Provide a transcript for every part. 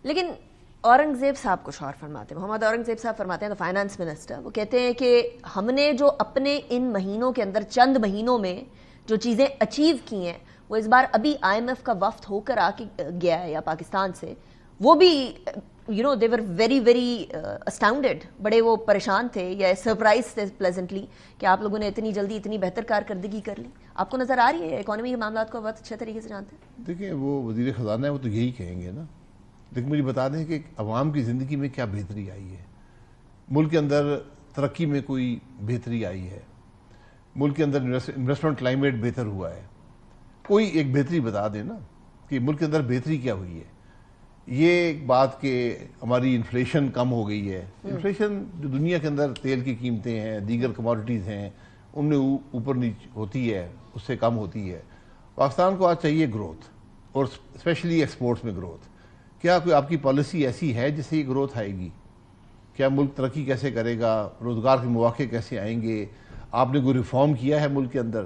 لیکن اورنگزیب صاحب کچھ اور فرماتے ہیں, محمد اورنگزیب صاحب فرماتے ہیں تو فائنانس منسٹر, وہ کہتے ہیں کہ ہم نے جو اپنے ان مہینوں کے اندر چند مہینوں میں جو چیزیں اچیو کی ہیں وہ اس بار ابھی آئی ایم ایف کا وفد ہو کر آ کے گیا ہے یا پاکستان سے, وہ بھی they were very very astounded, بڑے وہ پریشان تھے یا سرپرائز تھے پلیزنٹلی کہ آپ لوگوں نے اتنی جلدی اتنی بہتر کارکردگی کر لی. آپ کو نظر آ رہی ہے اکانومی کے معاملات کو بہت اچھے طریقے سے جانتے ہیں؟ دیکھیں وہ وزیر خزانہ ہے, وہ تو یہی کہیں گے نا. لیکن مجھے بتا دیں کہ عوام کی زندگی میں کیا بہتری آئی ہے, ملک کے اندر ترقی میں کوئی بہتری آئی ہے, ملک کے اندر انویسٹمنٹ کلائمیٹ بہتر ہوا ہے, کوئی ایک بہتری بتا دیں نا کہ ملک کے اندر بہتری کیا ہوئی ہے. یہ ایک بات کہ ہماری انفلیشن کم ہو گئی ہے, انفلیشن جو دنیا کے اندر تیل کی قیمتیں ہیں, دیگر کموڈٹیز ہیں, ان میں اوپر نیچے ہوتی ہے, اس سے کم ہوتی ہے. پاکستان کو آج چاہیے گروتھ, اور اسپیشلی ایکسپورٹس میں گروتھ. کیا کوئی آپ کی پالیسی ایسی ہے جس سے یہ گروتھ آئے گی؟ کیا ملک ترقی کیسے کرے گا, روزگار کے مواقع کیسے آئیں گے؟ آپ نے کوئی ریفارم کیا ہے ملک کے اندر؟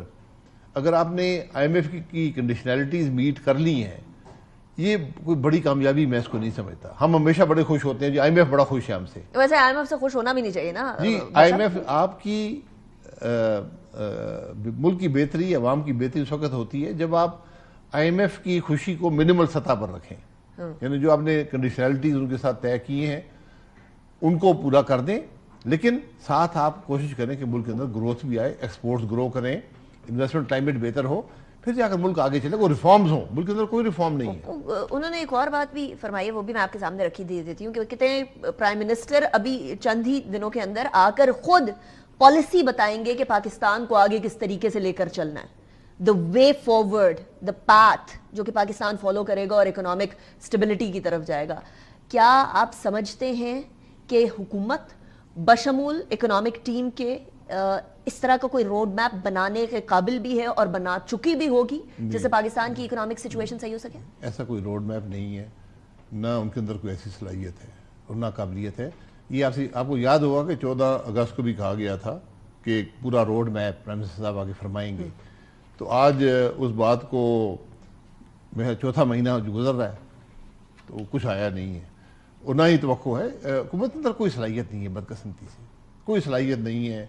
اگر آپ نے آئی ایم ایف کی کنڈیشنلٹیز میٹ کر لی ہیں, یہ کوئی بڑی کامیابی میں اس کو نہیں سمجھتا. ہم ہمیشہ بڑے خوش ہوتے ہیں جی آئی ایم ایف بڑا خوش ہے ہم سے. ویسے آئی ایم ایف سے خوش ہونا بھی نہیں چاہیے نا جی. آئی ایم ایف آپ کی ملک کی بہتری, عوام کی بہتری اس وقت ہوتی ہے جب آپ آئی ایم ایف کی خوشی کو منیمل سطح پر رکھیں. یعنی جو آپ نے کنڈیشنلٹیز ان کے ساتھ طے کیے ہیں ان کو پورا کر دیں, لیکن ساتھ آپ کوشش کریں کہ ملک کے اندر گروتھ بھی آئے, ایکسپورٹس گرو کریں, انویسٹمنٹ کلائمیٹ بہتر ہو, پھر جا کر ملک آگے چلے. وہ ریفارمز ہوں, ملک کے اندر کوئی ریفارم نہیں ہے. انہوں نے ایک اور بات بھی فرمائی ہے, وہ بھی میں آپ کے سامنے رکھی دے دیتی ہوں, کہ کہتے ہیں پرائم منسٹر ابھی چند ہی دنوں کے اندر آ کر خود پالیسی بتائیں گے کہ پاکستان کو آگے کس طریقے سے لے کر چلنا ہے, the way forward, the path جو کہ پاکستان فالو کرے گا اور اکنامک سٹیبلٹی کی طرف جائے گا. کیا آپ سمجھتے ہیں کہ حکومت بشمول اکنامک ٹیم کے اس طرح کا کوئی روڈ میپ بنانے کے قابل بھی ہے اور بنا چکی بھی ہوگی جس سے پاکستان کی اکنامک سچویشن صحیح ہو سکے؟ ایسا کوئی روڈ میپ نہیں ہے, نہ ان کے اندر کوئی ایسی صلاحیت ہے اور نہ قابلیت ہے. یہ آپ کو یاد ہوگا کہ 14 اگست کو بھی کہا گیا تھا کہ پورا روڈ میپ پرائم منسٹر صاحب آگے فرمائیں گے. تو آج اس بات کو میں چوتھا مہینہ جو گزر رہا ہے تو کچھ آیا نہیں ہے, اور نہ ہی توقع ہے. حکومت اندر کوئی صلاحیت نہیں ہے, بدقسمتی سے کوئی صلاحیت نہیں ہے,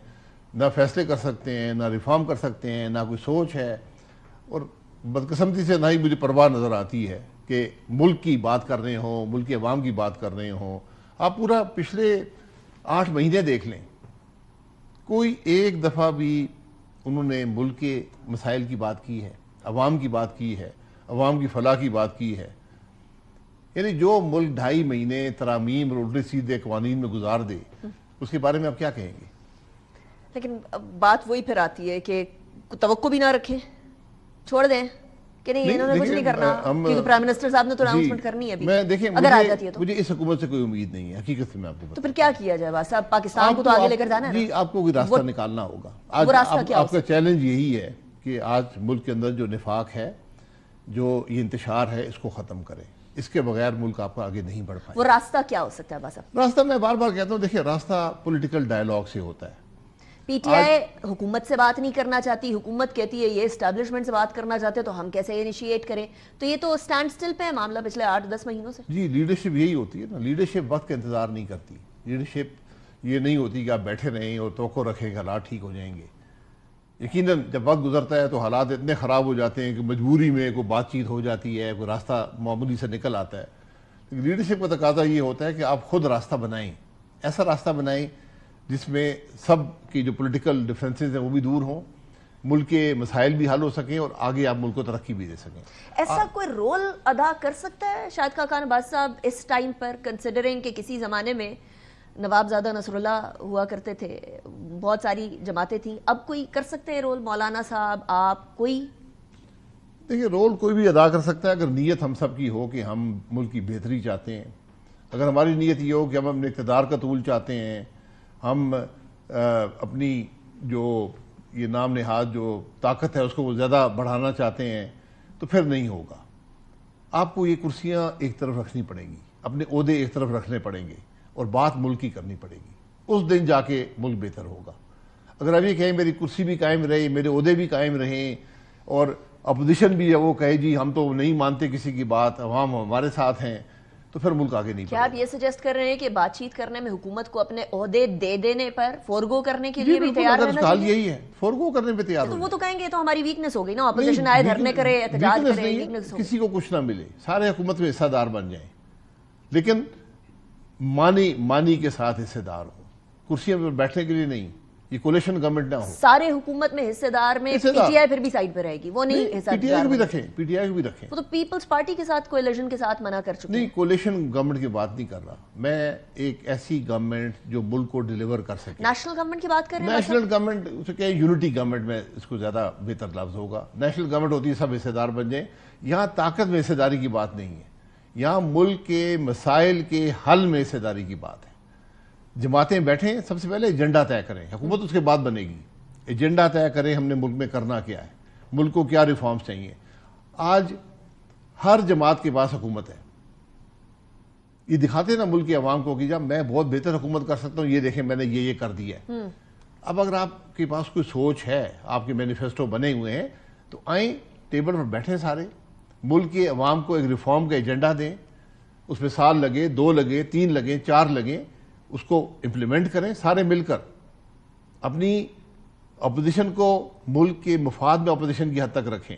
نہ فیصلے کر سکتے ہیں, نہ ریفارم کر سکتے ہیں, نہ کوئی سوچ ہے. اور بدقسمتی سے نہ ہی مجھے پرواہ نظر آتی ہے کہ ملک کی بات کر رہے ہوں, ملک کے عوام کی بات کر رہے ہوں. آپ پورا پچھلے 8 مہینے دیکھ لیں, کوئی ایک دفعہ بھی انہوں نے ملک کے مسائل کی بات کی ہے, عوام کی بات کی ہے, عوام کی فلاح کی بات کی ہے. یعنی جو ملک 2.5 مہینے ترامیم اور الٹے سیدھے قوانین میں گزار دے, اس کے بارے میں آپ کیا کہیں گے؟ لیکن بات وہی پھر آتی ہے کہ توقع بھی نہ رکھیں, چھوڑ دیں کہ نہیں انہوں نے کچھ نہیں کرنا, کیونکہ پرائم منسٹر صاحب نے تو اناؤنسمنٹ کرنی ہے ابھی, اگر آ جاتی ہے تو. مجھے اس حکومت سے کوئی امید نہیں ہے حقیقت سے, میں آپ کو تو پھر کیا کیا جائے؟ بس اب پاکستان کو تو آگے لے کر جانا ہے. جی آپ کو کوئی راستہ نکالنا ہوگا. وہ راستہ کیا؟ آپ کا چیلنج یہی ہے کہ آج ملک کے اندر جو نفاق ہے, جو یہ انتشار ہے, اس کو ختم کریں. اس کے بغیر ملک آپ کو آگے نہیں بڑھ پائے. وہ راستہ کیا ہو سکتا ہے؟ بس راستہ میں بار بار کہتا ہوں, دیکھیں راستہ پولیٹیکل ڈائیلاگ سے ہوتا ہے. پی ٹی آئی حکومت سے بات نہیں کرنا چاہتی, حکومت کہتی ہے یہ اسٹیبلشمنٹ سے بات کرنا چاہتے تو ہم کیسے انیشیٹ کریں؟ تو یہ تو سٹینڈ سٹل پہ ہے معاملہ پچھلے 8-10 مہینوں سے. جی لیڈرشپ یہی ہوتی ہے نا, لیڈرشپ وقت کا انتظار نہیں کرتی. لیڈرشپ یہ نہیں ہوتی کہ آپ بیٹھے رہیں اور توقع رکھیں کہ حالات ٹھیک ہو جائیں گے. یقیناً جب وقت گزرتا ہے تو حالات اتنے خراب ہو جاتے ہیں کہ مجبوری میں کوئی بات چیت ہو جاتی ہے, کوئی راستہ معمولی سے نکل آتا ہے. لیڈرشپ کا تقاضا یہ ہوتا ہے کہ آپ خود راستہ بنائیں, ایسا راستہ بنائیں جس میں سب کی جو پولیٹیکل ڈیفرنسز ہیں وہ بھی دور ہوں, ملک کے مسائل بھی حل ہو سکیں, اور آگے آپ ملک کو ترقی بھی دے سکیں. ایسا کوئی رول ادا کر سکتا ہے شاہد خاقان عباس صاحب اس ٹائم پر, کنسیڈرنگ کہ کسی زمانے میں نواب زادہ نصر اللہ ہوا کرتے تھے, بہت ساری جماعتیں تھیں, اب کوئی کر سکتے ہیں رول؟ مولانا صاحب, آپ, کوئی؟ دیکھیے رول کوئی بھی ادا کر سکتا ہے اگر نیت ہم سب کی ہو کہ ہم ملک کی بہتری چاہتے ہیں. اگر ہماری نیت یہ ہو کہ ہم اپنے اقتدار کا طول چاہتے ہیں, ہم اپنی جو یہ نام نہاد جو طاقت ہے اس کو وہ زیادہ بڑھانا چاہتے ہیں, تو پھر نہیں ہوگا. آپ کو یہ کرسیاں ایک طرف رکھنی پڑیں گی, اپنے عہدے ایک طرف رکھنے پڑیں گے, اور بات ملک کی کرنی پڑے گی. اس دن جا کے ملک بہتر ہوگا. اگر اب یہ کہیں میری کرسی بھی قائم رہے, میرے عہدے بھی قائم رہیں, اور اپوزیشن بھی ہے وہ کہے جی ہم تو نہیں مانتے کسی کی بات, عوام ہمارے ساتھ ہیں, تو پھر ملک آگے نہیں کیا آپ یہ سجیسٹ کر رہے ہیں کہ بات چیت کرنے میں حکومت کو اپنے عہدے دے دینے پر فورگو کرنے کے لیے بھی تیار رہنا چاہیے؟ یہی ہے، فورگو کرنے پہ تیار تو وہ تو کہیں گے تو ہماری ویکنس ہو گئی نا، اپوزیشن آئے دھرنے کرے احتجاج کرے، ویکنس ہو کسی کو کچھ نہ ملے، سارے حکومت میں حصہ دار بن جائیں، لیکن مانی کے ساتھ حصے دار ہو، کرسیوں پر بیٹھنے کے لیے نہیں، یہ کولیشن گورنمنٹ نہ ہو۔ سارے حکومت میں حصے دار میں پی ٹی آئی پھر بھی سائیڈ پہ رہے گی، وہ نہیں حصہ پی ٹی آئی کو بھی رکھیں، پی ٹی آئی کو بھی رکھیں، وہ تو پیپلز پارٹی کے ساتھ کولیشن کے ساتھ منع کر چکے ہیں۔ نہیں، کولیشن گورنمنٹ کی بات نہیں کر رہا میں، ایک ایسی گورنمنٹ جو ملک کو ڈیلیور کر سکے۔ نیشنل گورنمنٹ کی بات کر رہے ہیں؟ نیشنل گورنمنٹ اسے کہ یونٹی گورنمنٹ میں اس کو زیادہ بہتر لفظ ہوگا۔ نیشنل گورنمنٹ ہوتی ہے سب حصے دار بن جائیں، یہاں طاقت میں حصے داری کی بات نہیں ہے، یہاں ملک کے مسائل کے حل میں حصے داری کی بات ہے۔ جماعتیں بیٹھیں، سب سے پہلے ایجنڈا طے کریں، حکومت اس کے بعد بنے گی، ایجنڈا طے کریں ہم نے ملک میں کرنا کیا ہے، ملک کو کیا ریفارمز چاہیے۔ آج ہر جماعت کے پاس حکومت ہے، یہ دکھاتے نا ملک کی عوام کو کہ جب میں بہت بہتر حکومت کر سکتا ہوں، یہ دیکھیں میں نے یہ کر دیا ہے۔ اب اگر آپ کے پاس کوئی سوچ ہے، آپ کے مینیفیسٹو بنے ہوئے ہیں، تو آئیں ٹیبل پر بیٹھیں، سارے ملک کے عوام کو ایک ریفارم کا ایجنڈا دیں، اس میں 1 سال لگے، 2 لگے، 3 لگیں، 4 لگیں، اس کو امپلیمنٹ کریں سارے مل کر۔ اپنی اپوزیشن کو ملک کے مفاد میں اپوزیشن کی حد تک رکھیں۔